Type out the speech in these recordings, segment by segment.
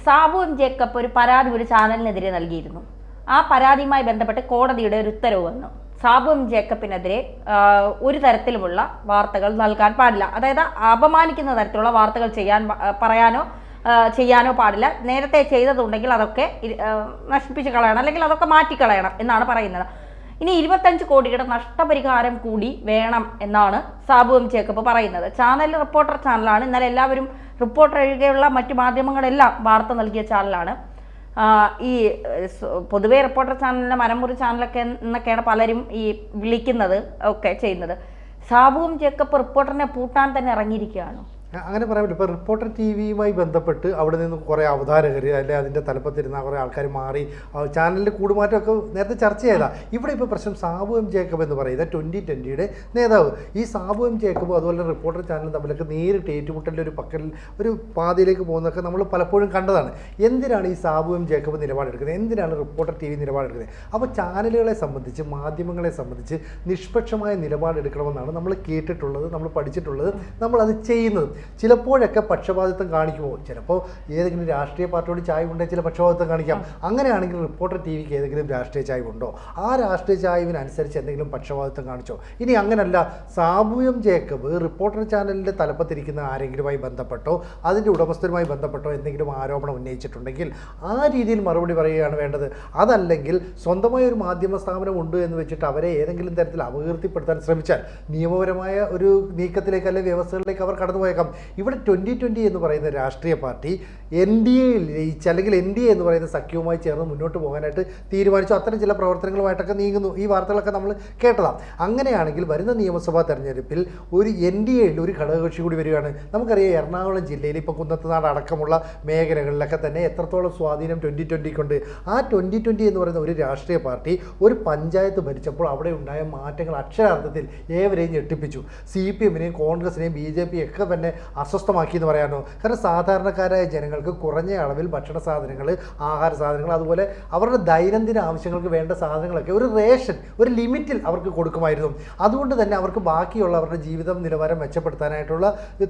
Sabu M Jacob ഒരു പരാതി ഒരു ചാനലിനെതിരെ നൽകിയിരുന്നു. ആ പരാതിയുമായി ബന്ധപ്പെട്ട് കോടതിയുടെ ഒരു ഉത്തരവ് വന്നു. സാബു എം ജേക്കബിനെതിരെ ഒരു തരത്തിലുമുള്ള വാർത്തകൾ നൽകാൻ പാടില്ല, അതായത് അപമാനിക്കുന്ന തരത്തിലുള്ള വാർത്തകൾ ചെയ്യാനോ പാടില്ല. നേരത്തെ ചെയ്തതുണ്ടെങ്കിൽ അതൊക്കെ നശിപ്പിച്ച് കളയണം, അല്ലെങ്കിൽ അതൊക്കെ മാറ്റിക്കളയണം എന്നാണ് പറയുന്നത്. ഇനി 25 കോടിയുടെ നഷ്ടപരിഹാരം കൂടി വേണം എന്നാണ് സാബു എം ജേക്കബ് പറയുന്നത്. ചാനൽ റിപ്പോർട്ടർ ചാനലാണ്. ഇന്നലെ എല്ലാവരും റിപ്പോർട്ടർ ഒഴികെയുള്ള മറ്റു മാധ്യമങ്ങളെല്ലാം വാർത്ത നൽകിയ ചാനലാണ്. ഈ പൊതുവെ റിപ്പോർട്ടർ ചാനലിനെ മരമുറി ചാനലൊക്കെ എന്നൊക്കെയാണ് പലരും ഈ വിളിക്കുന്നത് ഒക്കെ ചെയ്യുന്നത്. സാബു എം ജേക്കബ് റിപ്പോർട്ടറിനെ പൂട്ടാൻ തന്നെ ഇറങ്ങിയിരിക്കുകയാണ്. അങ്ങനെ പറയാൻ പറ്റും. ഇപ്പോൾ റിപ്പോർട്ടർ ടി വിയുമായി ബന്ധപ്പെട്ട് അവിടെ നിന്ന് കുറേ അവതാരകർ അല്ലെ അതിൻ്റെ തലപ്പത്തിരുന്ന കുറേ ആൾക്കാർ മാറി ചാനലിൻ്റെ കൂടുമാറ്റമൊക്കെ നേരത്തെ ചർച്ച ചെയ്താൽ. ഇവിടെ ഇപ്പോൾ പ്രശ്നം സാബു എം ജേക്കബ് എന്ന് പറയുന്നത് 2020 നേതാവ്. ഈ സാബു എം ജേക്കബും അതുപോലെ റിപ്പോർട്ടർ ചാനലും തമ്മിലൊക്കെ നേരിട്ട് ഏറ്റുമുട്ടലിൻ്റെ ഒരു പാതയിലേക്ക് പോകുന്നതൊക്കെ നമ്മൾ പലപ്പോഴും കണ്ടതാണ്. എന്തിനാണ് ഈ സാബു എം ജേക്കബ് നിലപാടെടുക്കുന്നത്? എന്തിനാണ് റിപ്പോർട്ടർ ടി വി നിലപാടെടുക്കുന്നത്? അപ്പോൾ ചാനലുകളെ സംബന്ധിച്ച്, മാധ്യമങ്ങളെ സംബന്ധിച്ച് നിഷ്പക്ഷമായ നിലപാടെടുക്കണമെന്നാണ് നമ്മൾ കേട്ടിട്ടുള്ളത്, നമ്മൾ പഠിച്ചിട്ടുള്ളത്, നമ്മളത് ചെയ്യുന്നത്. ചിലപ്പോഴൊക്കെ പക്ഷപാതിത്വം കാണിക്കുമോ? ചിലപ്പോൾ ഏതെങ്കിലും രാഷ്ട്രീയ പാർട്ടിയോട് ചായ്വുണ്ടെങ്കിൽ ചില പക്ഷപാതിത്വം കാണിക്കാം. അങ്ങനെയാണെങ്കിൽ റിപ്പോർട്ടർ ടി വിക്ക് ഏതെങ്കിലും രാഷ്ട്രീയ ചായ്വുണ്ടോ? ആ രാഷ്ട്രീയ ചായ്വിനനുസരിച്ച് എന്തെങ്കിലും പക്ഷപാതിത്വം കാണിച്ചോ? ഇനി അങ്ങനല്ല, സാബു എം ജേക്കബ് റിപ്പോർട്ടർ ചാനലിൻ്റെ തലപ്പത്തിരിക്കുന്ന ആരെങ്കിലുമായി ബന്ധപ്പെട്ടോ അതിൻ്റെ ഉടമസ്ഥരുമായി ബന്ധപ്പെട്ടോ എന്തെങ്കിലും ആരോപണം ഉന്നയിച്ചിട്ടുണ്ടെങ്കിൽ ആ രീതിയിൽ മറുപടി പറയുകയാണ് വേണ്ടത്. അതല്ലെങ്കിൽ സ്വന്തമായ ഒരു മാധ്യമ സ്ഥാപനം ഉണ്ട് എന്ന് വെച്ചിട്ട് അവരെ ഏതെങ്കിലും തരത്തിൽ അപകീർത്തിപ്പെടുത്താൻ ശ്രമിച്ചാൽ നിയമപരമായ ഒരു നീക്കത്തിലേക്ക് അല്ലെങ്കിൽ വ്യവസ്ഥകളിലേക്ക് അവർ കടന്നുപോയേക്കാം. ഇവിടെ 2020 എന്ന് പറയുന്ന രാഷ്ട്രീയ പാർട്ടി NDA ലയിച്ച് അല്ലെങ്കിൽ NDA എന്ന് പറയുന്ന സഖ്യവുമായി ചേർന്ന് മുന്നോട്ട് പോകാനായിട്ട് തീരുമാനിച്ചു. അത്തരം ചില പ്രവർത്തനങ്ങളുമായിട്ടൊക്കെ നീങ്ങുന്നു. ഈ വാർത്തകളൊക്കെ നമ്മൾ കേട്ടതാണ്. അങ്ങനെയാണെങ്കിൽ വരുന്ന നിയമസഭാ തെരഞ്ഞെടുപ്പിൽ ഒരു NDAയിൽ ഒരു ഘടകകക്ഷി കൂടി വരികയാണ്. നമുക്കറിയാം എറണാകുളം ജില്ലയിൽ ഇപ്പോൾ കുന്നത്തുനാട് അടക്കമുള്ള മേഖലകളിലൊക്കെ തന്നെ എത്രത്തോളം സ്വാധീനം 2020ക്കുണ്ട്. ആ 2020 എന്ന് പറയുന്ന ഒരു രാഷ്ട്രീയ പാർട്ടി ഒരു പഞ്ചായത്ത് ഭരിച്ചപ്പോൾ അവിടെ ഉണ്ടായ മാറ്റങ്ങൾ അക്ഷരാർത്ഥത്തിൽ ഏവരെയും ഞെട്ടിപ്പിച്ചു. CPMനെയും കോൺഗ്രസിനെയും BJP ഒക്കെ തന്നെ അസ്വസ്ഥമാക്കി എന്ന് പറയാനോ? കാരണം സാധാരണക്കാരായ ജനങ്ങൾക്ക് കുറഞ്ഞ അളവിൽ ഭക്ഷണ സാധനങ്ങൾ, ആഹാര സാധനങ്ങൾ, അതുപോലെ അവരുടെ ദൈനംദിന ആവശ്യങ്ങൾക്ക് വേണ്ട സാധനങ്ങളൊക്കെ ഒരു റേഷൻ ഒരു ലിമിറ്റിൽ അവർക്ക് കൊടുക്കുമായിരുന്നു. അതുകൊണ്ട് തന്നെ അവർക്ക് ബാക്കിയുള്ള അവരുടെ ജീവിതം നിലവാരം മെച്ചപ്പെടുത്താനായിട്ടുള്ള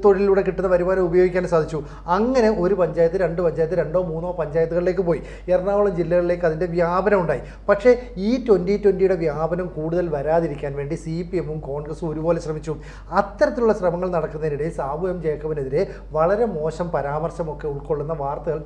തൊഴിലിലൂടെ കിട്ടുന്ന വരുമാനം ഉപയോഗിക്കാൻ സാധിച്ചു. അങ്ങനെ ഒരു പഞ്ചായത്ത്, 2 പഞ്ചായത്ത്, 2 3 പഞ്ചായത്തുകളിലേക്ക് പോയി. എറണാകുളം ജില്ലകളിലേക്ക് അതിൻ്റെ വ്യാപനം ഉണ്ടായി. പക്ഷേ ഈ 2020യുടെ വ്യാപനം കൂടുതൽ വരാതിരിക്കാൻ വേണ്ടി CPMും കോൺഗ്രസും ഒരുപോലെ ശ്രമിച്ചു. അത്തരത്തിലുള്ള ശ്രമങ്ങൾ നടക്കുന്നതിനിടെ സാബു എം ജേക്കബിനെതിരെ വളരെ മോശം പരാമർശമൊക്കെ ഉൾക്കൊള്ളുന്ന വാർത്തകൾ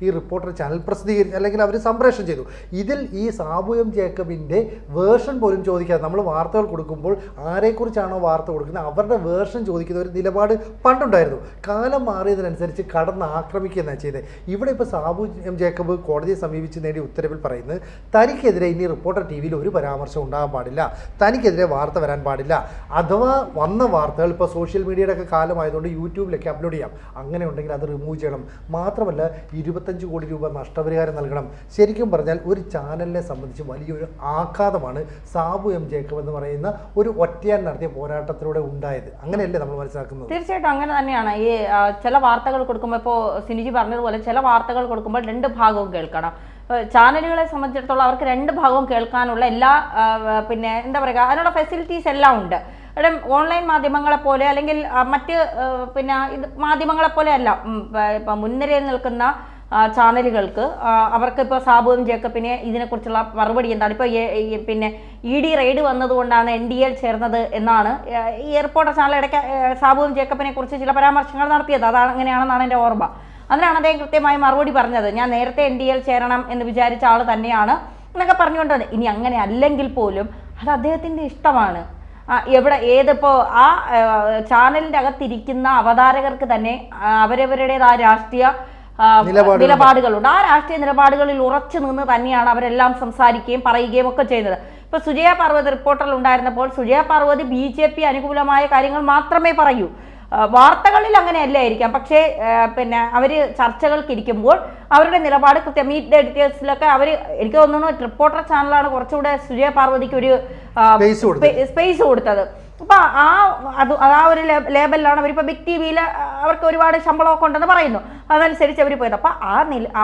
ഈ റിപ്പോർട്ടർ ചാനൽ പ്രസിദ്ധീകരിച്ചു, അല്ലെങ്കിൽ അവർ സംപ്രേഷണം ചെയ്തു. ഇതിൽ ഈ സാബു എം ജേക്കബിൻ്റെ വേർഷൻ പോലും ചോദിക്കാതെ നമ്മൾ വാർത്തകൾ കൊടുക്കുമ്പോൾ ആരെക്കുറിച്ചാണോ വാർത്ത കൊടുക്കുന്നത് അവരുടെ വേർഷൻ ചോദിക്കുന്ന ഒരു നിലപാട് പണ്ടുണ്ടായിരുന്നു. കാലം മാറിയതിനനുസരിച്ച് കടന്ന് ആക്രമിക്കുകയെന്നാണ് ചെയ്തത്. ഇവിടെ ഇപ്പോൾ സാബു എം ജേക്കബ് കോടതിയെ സമീപിച്ച് നേടിയ ഉത്തരവിൽ പറയുന്നത് തനിക്കെതിരെ ഇനി റിപ്പോർട്ടർ ടി വിയിൽ ഒരു പരാമർശം ഉണ്ടാകാൻ പാടില്ല, തനിക്കെതിരെ വാർത്ത വരാൻ പാടില്ല. അഥവാ വന്ന വാർത്തകൾ ഇപ്പോൾ സോഷ്യൽ മീഡിയയുടെ ഒക്കെ കാലമായതുകൊണ്ട് യൂട്യൂബിലൊക്കെ അപ്ലോഡ് ചെയ്യാം. അങ്ങനെ ഉണ്ടെങ്കിൽ അത് റിമൂവ് ചെയ്യണം. മാത്രമല്ല 25 കോടി രൂപ നഷ്ടപരിഹാരം നൽകണം. ശരിക്കും പറഞ്ഞാൽ ഒരു ചാനലിനെ സംബന്ധിച്ച് വലിയൊരു ആഘാതമാണ് സാബു എം ജേക്കബ് എന്ന് പറയുന്ന ഒരു ഒറ്റയാൻ നടത്തിയ പോരാട്ടത്തിലൂടെ ഉണ്ടായത്. അങ്ങനെയല്ലേ നമ്മൾ മനസ്സിലാക്കുന്നത്? തീർച്ചയായിട്ടും അങ്ങനെ തന്നെയാണ്. ഈ ചില വാർത്തകൾ കൊടുക്കുമ്പോൾ, ഇപ്പോൾ സിനിജി പറഞ്ഞതുപോലെ ചില വാർത്തകൾ കൊടുക്കുമ്പോൾ 2 ഭാഗവും കേൾക്കണം. ചാനലുകളെ സംബന്ധിച്ചിടത്തോളം അവർക്ക് 2 ഭാഗവും കേൾക്കാനുള്ള എല്ലാ പിന്നെ എന്താ പറയുക അതിനുള്ള ഫെസിലിറ്റീസ് എല്ലാം ഉണ്ട്. ഇവിടെ ഓൺലൈൻ മാധ്യമങ്ങളെപ്പോലെ അല്ലെങ്കിൽ മറ്റ് പിന്നെ മാധ്യമങ്ങളെപ്പോലെ അല്ല. ഇപ്പം മുൻനിരയിൽ നിൽക്കുന്ന ചാനലുകൾക്ക് അവർക്ക് ഇപ്പോൾ സാബു എം ജേക്കബിനെ ഇതിനെക്കുറിച്ചുള്ള മറുപടി എന്താണ്? ഇപ്പോൾ പിന്നെ ED റെയ്ഡ് വന്നതുകൊണ്ടാണ് NDAയിൽ ചേർന്നത് എന്നാണ് ഈ റിപ്പോർട്ടർ ചാനൽ ഇടയ്ക്ക് സാബു എം ജേക്കബിനെ കുറിച്ച് ചില പരാമർശങ്ങൾ നടത്തിയത്. അതാണ് അങ്ങനെയാണെന്നാണ് എൻ്റെ ഓർമ്മ. അതിനാണ് അദ്ദേഹം കൃത്യമായി മറുപടി പറഞ്ഞത്. ഞാൻ നേരത്തെ NDAയിൽ ചേരണം എന്ന് വിചാരിച്ച ആൾ തന്നെയാണ് എന്നൊക്കെ പറഞ്ഞുകൊണ്ടത്. ഇനി അങ്ങനെ അല്ലെങ്കിൽ പോലും അത് അദ്ദേഹത്തിൻ്റെ ഇഷ്ടമാണ്. ഏതിപ്പോൾ ആ ചാനലിൻ്റെ അകത്തിരിക്കുന്ന അവതാരകർക്ക് തന്നെ അവരവരുടേതായ രാഷ്ട്രീയ നിലപാടുകളുണ്ട്. ആ രാഷ്ട്രീയ നിലപാടുകളിൽ ഉറച്ചു നിന്ന് തന്നെയാണ് അവരെല്ലാം സംസാരിക്കുകയും പറയുകയും ഒക്കെ ചെയ്യുന്നത്. ഇപ്പോൾ സുജയ പാർവതി റിപ്പോർട്ടറിൽ ഉണ്ടായിരുന്നപ്പോൾ സുജയ പാർവതി BJP അനുകൂലമായ കാര്യങ്ങൾ മാത്രമേ പറയൂ. വാർത്തകളിൽ അങ്ങനെയല്ലായിരിക്കാം, പക്ഷേ പിന്നെ അവർ ചർച്ചകൾക്കിരിക്കുമ്പോൾ അവരുടെ നിലപാട് കൃത്യം. മീറ്റ് ദ എഡിറ്റേഴ്സിലൊക്കെ അവർ, എനിക്ക് തോന്നുന്നു റിപ്പോർട്ടർ ചാനലാണ് കുറച്ചുകൂടെ സുജയ പാർവതിക്ക് ഒരു സ്പേസ് കൊടുത്തത്. അപ്പോൾ ആ ഒരു ലേബലിലാണ് അവരിപ്പോൾ ബിഗ് TVയിൽ അവർക്ക് ഒരുപാട് ശമ്പളമൊക്കെ ഉണ്ടെന്ന് പറയുന്നു. അതനുസരിച്ച് അവർ പോയത്. അപ്പോൾ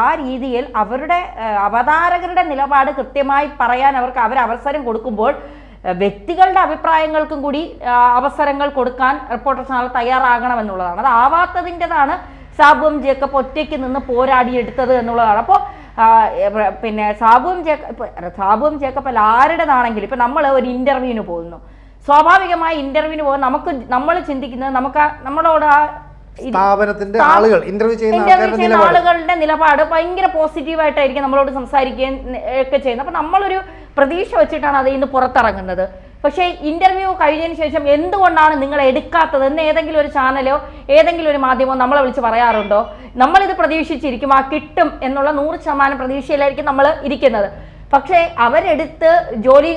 ആ രീതിയിൽ അവരുടെ അവതാരകരുടെ നിലപാട് കൃത്യമായി പറയാൻ അവർ അവസരം കൊടുക്കുമ്പോൾ വ്യക്തികളുടെ അഭിപ്രായങ്ങൾക്കും കൂടി അവസരങ്ങൾ കൊടുക്കാൻ റിപ്പോർട്ടർ ചാനൽ തയ്യാറാകണമെന്നുള്ളതാണ്. അത് ആവാത്തതിൻ്റെതാണ് സാബു എം ജേക്കബ് ഒറ്റയ്ക്ക് നിന്ന് പോരാടിയെടുത്തത് എന്നുള്ളതാണ്. അപ്പോൾ പിന്നെ സാബു എം ജേക്കബ് അല്ല ആരുടേതാണെങ്കിലും ഇപ്പം നമ്മൾ ഒരു ഇന്റർവ്യൂവിന് പോകുന്നു, സ്വാഭാവികമായി ഇന്റർവ്യൂവിന് പോകുമ്പോൾ നമ്മൾ ചിന്തിക്കുന്നത് നമ്മളോട് സ്ഥാപനത്തിന്റെ ആളുകൾ ഇന്റർവ്യൂ ചെയ്യുന്ന ആളുകളുടെ നിലപാട് ഭയങ്കര പോസിറ്റീവായിട്ടായിരിക്കും നമ്മളോട് സംസാരിക്കുകയും ഒക്കെ ചെയ്യുന്നത്. അപ്പൊ നമ്മളൊരു പ്രതീക്ഷ വെച്ചിട്ടാണ് അതിൽ നിന്ന് പുറത്തിറങ്ങുന്നത്. പക്ഷേ ഇന്റർവ്യൂ കഴിഞ്ഞതിന് ശേഷം എന്തുകൊണ്ടാണ് നിങ്ങൾ എടുക്കാത്തത് എന്ന് ഏതെങ്കിലും ഒരു ചാനലോ ഏതെങ്കിലും ഒരു മാധ്യമമോ നമ്മളെ വിളിച്ച് പറയാറുണ്ടോ? നമ്മളിത് പ്രതീക്ഷിച്ചിരിക്കും, കിട്ടും എന്നുള്ള 100% പ്രതീക്ഷയിലായിരിക്കും നമ്മൾ ഇരിക്കുന്നത്. പക്ഷേ അവരെടുത്ത് ജോലി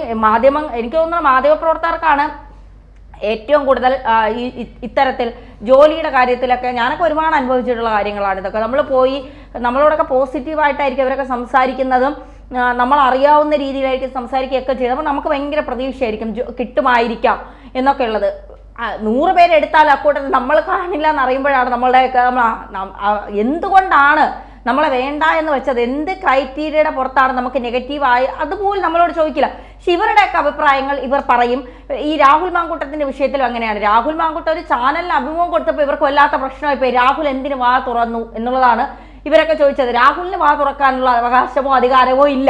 എനിക്ക് തോന്നുന്നു മാധ്യമപ്രവർത്തകർക്കാണ് ഏറ്റവും കൂടുതൽ ഇത്തരത്തിൽ ജോലിയുടെ കാര്യത്തിലൊക്കെ ഞാനൊക്കെ ഒരുപാട് അനുഭവിച്ചിട്ടുള്ള കാര്യങ്ങളാണ് ഇതൊക്കെ. നമ്മൾ പോയി നമ്മളോടൊക്കെ പോസിറ്റീവായിട്ടായിരിക്കും അവരൊക്കെ സംസാരിക്കുന്നതും നമ്മൾ അറിയാവുന്ന രീതിയിലായിരിക്കും സംസാരിക്കുകയൊക്കെ ചെയ്യുന്നത്. അപ്പോൾ നമുക്ക് ഭയങ്കര പ്രതീക്ഷയായിരിക്കും കിട്ടുമായിരിക്കാം എന്നൊക്കെ ഉള്ളത്. 100 പേരെടുത്താൽ അക്കൂട്ടത്തിൽ നമ്മൾ കാണില്ല എന്നറിയുമ്പോഴാണ് നമ്മളുടെയൊക്കെ എന്തുകൊണ്ടാണ് നമ്മളെ വേണ്ട എന്ന് വെച്ചത്, എന്ത് ക്രൈറ്റീരിയയുടെ പുറത്താണ് നമുക്ക് നെഗറ്റീവായി അതുപോലും നമ്മളോട് ചോദിക്കില്ല. പക്ഷെ ഇവരുടെയൊക്കെ അഭിപ്രായങ്ങൾ ഇവർ പറയും. ഈ രാഹുൽ മാങ്കൂട്ടത്തിന്റെ വിഷയത്തിലും അങ്ങനെയാണ്. രാഹുൽ മാങ്കൂട്ടം ഒരു ചാനലിന് അഭിമുഖം കൊടുത്തപ്പോൾ ഇവർക്ക് വല്ലാത്ത പ്രശ്നമായി പോയി. രാഹുൽ എന്തിന് വാ തുറന്നു എന്നുള്ളതാണ് ഇവരൊക്കെ ചോദിച്ചത്. രാഹുലിന് വാ തുറക്കാനുള്ള അവകാശമോ അധികാരമോ ഇല്ല.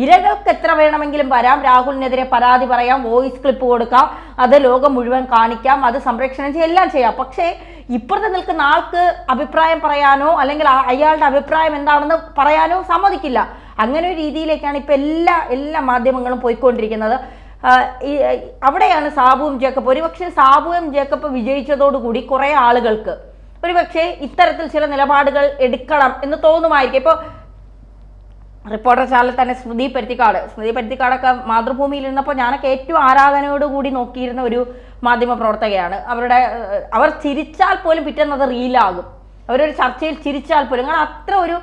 ഇരകൾക്ക് എത്ര വേണമെങ്കിലും വരാം, രാഹുലിനെതിരെ പരാതി പറയാം, വോയിസ് ക്ലിപ്പ് കൊടുക്കാം, അത് ലോകം മുഴുവൻ കാണിക്കാം, അത് സംരക്ഷണം ചെയ്യാം, എല്ലാം ചെയ്യാം. പക്ഷേ ഇപ്പുറത്ത് നിൽക്കുന്ന ആൾക്ക് അഭിപ്രായം പറയാനോ അല്ലെങ്കിൽ അയാളുടെ അഭിപ്രായം എന്താണെന്ന് പറയാനോ സമ്മതിക്കില്ല. അങ്ങനെ ഒരു രീതിയിലേക്കാണ് ഇപ്പൊ എല്ലാ മാധ്യമങ്ങളും പോയിക്കൊണ്ടിരിക്കുന്നത്. അവിടെയാണ് സാബു എം ജേക്കബ്. ഒരുപക്ഷെ സാബു എം ജേക്കബ് വിജയിച്ചതോടുകൂടി കുറെ ആളുകൾക്ക് ഒരുപക്ഷെ ഇത്തരത്തിൽ ചില നിലപാടുകൾ എടുക്കണം എന്ന് തോന്നുമായിരിക്കും. ഇപ്പോൾ റിപ്പോർട്ടർ ചാനലിൽ തന്നെ സ്മൃതി പരുത്തിക്കാടൊക്കെ മാതൃഭൂമിയിൽ ഇരുന്നപ്പോൾ ഞാനൊക്കെ ഏറ്റവും ആരാധനയോടുകൂടി നോക്കിയിരുന്ന ഒരു മാധ്യമ പ്രവർത്തകയാണ്. അവർ ചിരിച്ചാൽ പോലും പിറ്റേന്നത് റീലാകും. അവരൊരു ചർച്ചയിൽ ചിരിച്ചാൽ പോലും കാരണം അത്ര ഒരു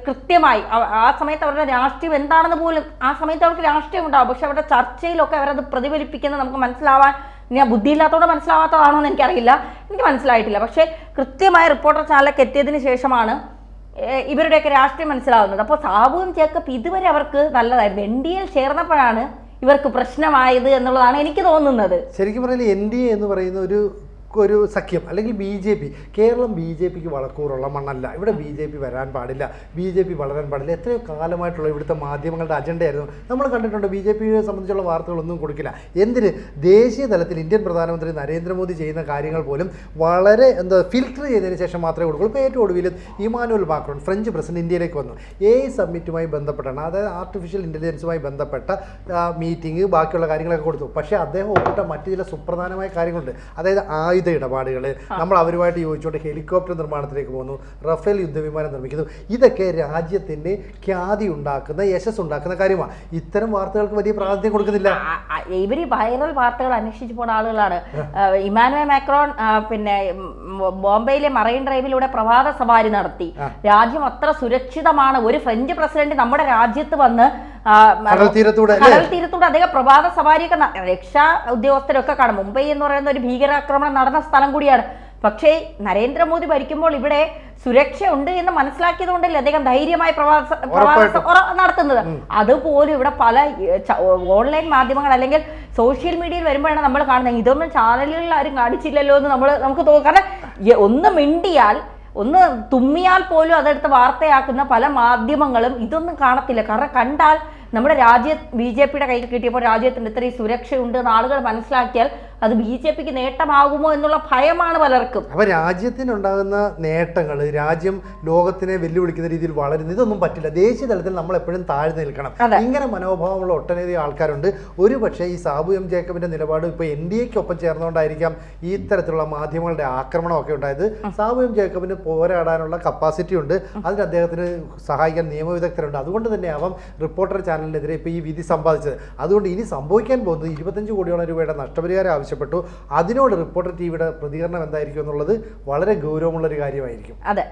കൃത്യമായി ആ സമയത്ത് അവരുടെ രാഷ്ട്രീയം എന്താണെന്ന് പോലും ആ സമയത്ത് അവർക്ക് രാഷ്ട്രീയം ഉണ്ടാവും. പക്ഷെ അവരുടെ ചർച്ചയിലൊക്കെ അവരത് പ്രതിഫലിപ്പിക്കുന്നത് നമുക്ക് മനസ്സിലാവാൻ ഞാൻ ബുദ്ധിയില്ലാത്തതോടെ മനസ്സിലാവാത്തതാണോ എന്ന് എനിക്കറിയില്ല, എനിക്ക് മനസ്സിലായിട്ടില്ല. പക്ഷേ കൃത്യമായ റിപ്പോർട്ടർ ചാനലിലേക്ക് എത്തിയതിന് ശേഷമാണ് ഇവരുടെയൊക്കെ രാഷ്ട്രീയം മനസ്സിലാവുന്നത്. അപ്പോൾ സാബു എം ജേക്കബ് ഇതുവരെ അവർക്ക് നല്ലതായിരുന്നു. NDA ചേർന്നപ്പോഴാണ് ഇവർക്ക് പ്രശ്നമായത് എന്നുള്ളതാണ് എനിക്ക് തോന്നുന്നത്. ശരിക്കും പറഞ്ഞാൽ NDA എന്ന് പറയുന്ന ഒരു സഖ്യം അല്ലെങ്കിൽ BJP, കേരളം BJPക്ക് വളക്കൂറുള്ള മണ്ണല്ല. ഇവിടെ BJP വരാൻ പാടില്ല, BJP വളരാൻ പാടില്ല. എത്രയോ കാലമായിട്ടുള്ള ഇവിടുത്തെ മാധ്യമങ്ങളുടെ അജണ്ടയായിരുന്നു. നമ്മൾ കണ്ടിട്ടുണ്ട് BJPയെ സംബന്ധിച്ചുള്ള വാർത്തകളൊന്നും കൊടുക്കില്ല. എന്തിന് ദേശീയ തലത്തിൽ ഇന്ത്യൻ പ്രധാനമന്ത്രി നരേന്ദ്രമോദി ചെയ്യുന്ന കാര്യങ്ങൾ പോലും വളരെ ഫിൽറ്റർ ചെയ്തതിന് ശേഷം മാത്രമേ കൊടുക്കുള്ളൂ. ഇപ്പോൾ ഏറ്റവും ഒടുവിൽ ഇമാനുവൽ മാക്രോൺ ഫ്രഞ്ച് പ്രസിഡന്റ് ഇന്ത്യയിലേക്ക് വന്നു. AI സമ്മിറ്റുമായി ബന്ധപ്പെട്ടാണ്, അതായത് ആർട്ടിഫിഷ്യൽ ഇൻ്റലിജൻസുമായി ബന്ധപ്പെട്ട മീറ്റിംഗ് ബാക്കിയുള്ള കാര്യങ്ങളൊക്കെ കൊടുത്തു. പക്ഷേ അദ്ദേഹം ഒപ്പിട്ട മറ്റു ചില സുപ്രധാനമായ കാര്യങ്ങളുണ്ട്. അതായത് ഇടപാടുകൾ, നമ്മൾ അവരുമായിട്ട് യോജിച്ചുകൊണ്ട് ഹെലികോപ്റ്റർ നിർമ്മാണത്തിലേക്ക് പോകുന്നു, റഫേൽ യുദ്ധവിമാനം നിർമ്മിക്കുന്നു. ഇതൊക്കെ രാജ്യത്തിന് ഖ്യാതി ഉണ്ടാക്കുന്ന യശസ് ഉണ്ടാക്കുന്ന കാര്യമാണ്. ഇത്തരം വാർത്തകൾക്ക് വലിയ പ്രാധാന്യം കൊടുക്കുന്നില്ല. ഇവര് വൈറൽ വാർത്തകൾ അന്വേഷിച്ചു പോകുന്ന ആളുകളാണ്. ഇമാനുവൽ മാക്രോൺ പിന്നെ ബോംബെയിലെ മറൈൻ ഡ്രൈവിലൂടെ പ്രഭാത സവാരി നടത്തി. രാജ്യം അത്ര സുരക്ഷിതമാണ്. ഒരു ഫ്രഞ്ച് പ്രസിഡന്റ് നമ്മുടെ രാജ്യത്ത് വന്ന് കടൽ തീരത്തൂടെ അദ്ദേഹം പ്രഭാത സവാരിയൊക്കെ രക്ഷാ ഉദ്യോഗസ്ഥരൊക്കെ കാണും. മുംബൈ എന്ന് പറയുന്ന ഒരു ഭീകരാക്രമണം നടന്ന സ്ഥലം കൂടിയാണ്. പക്ഷേ നരേന്ദ്രമോദി ഭരിക്കുമ്പോൾ ഇവിടെ സുരക്ഷ ഉണ്ട് എന്ന് മനസ്സിലാക്കിയത് കൊണ്ടല്ലേ അദ്ദേഹം ധൈര്യമായി പ്രവാസം നടത്തുന്നത്. അതുപോലും ഇവിടെ പല ഓൺലൈൻ മാധ്യമങ്ങൾ അല്ലെങ്കിൽ സോഷ്യൽ മീഡിയയിൽ വരുമ്പോഴാണ് നമ്മൾ കാണുന്നത്. ഇതൊന്നും ചാനലുകളിൽ ആരും കാണിച്ചില്ലല്ലോ എന്ന് നമുക്ക് തോന്നും. കാരണം ഒന്ന് മിണ്ടിയാൽ ഒന്ന് തുമ്മിയാൽ പോലും അതെടുത്ത് വാർത്തയാക്കുന്ന പല മാധ്യമങ്ങളും ഇതൊന്നും കാണത്തില്ല. കാരണം കണ്ടാൽ നമ്മുടെ BJPയുടെ കയ്യിൽ കിട്ടിയപ്പോൾ രാജ്യത്തിന് ഇത്രയും സുരക്ഷയുണ്ട് എന്ന് ആളുകൾ മനസ്സിലാക്കിയാൽ അത് BJPക്ക് നേട്ടമാകുമോ എന്നുള്ള ഭയമാണ് പലർക്കും. അപ്പോൾ രാജ്യത്തിനുണ്ടാകുന്ന നേട്ടങ്ങൾ, രാജ്യം ലോകത്തിനെ വെല്ലുവിളിക്കുന്ന രീതിയിൽ വളരുന്നു, ഇതൊന്നും പറ്റില്ല. ദേശീയ തലത്തിൽ നമ്മൾ എപ്പോഴും താഴ്ന്നു നിൽക്കണം. ഇങ്ങനെ മനോഭാവമുള്ള ഒട്ടനവധി ആൾക്കാരുണ്ട്. ഒരു പക്ഷേ ഈ സാബു എം ജേക്കബിന്റെ നിലപാട് ഇപ്പോൾ NDAക്കൊപ്പം ചേർന്നുകൊണ്ടായിരിക്കാം ഈ ഇത്തരത്തിലുള്ള മാധ്യമങ്ങളുടെ ആക്രമണമൊക്കെ ഉണ്ടായത്. സാബു എം ജേക്കബിന് പോരാടാനുള്ള കപ്പാസിറ്റി ഉണ്ട്, അതിന് അദ്ദേഹത്തിന് സഹായിക്കാൻ നിയമവിദഗ്ധരുണ്ട്. അതുകൊണ്ട് തന്നെ ആവാം റിപ്പോർട്ടർ ചാനലിനെതിരെ ഇപ്പോൾ ഈ വിധി സമ്പാദിച്ചത്. അതുകൊണ്ട് ഇനി സംഭവിക്കാൻ പോകുന്നത് 25 കോടിയോളം രൂപയുടെ നഷ്ടപരിഹാരം ആവശ്യപ്പെട്ടു. അതിനോട് റിപ്പോർട്ടർ TVയുടെ പ്രതികരണം എന്തായിരിക്കും എന്നുള്ളത് വളരെ ഗൗരവമുള്ളൊരു കാര്യമായിരിക്കും. അതെ.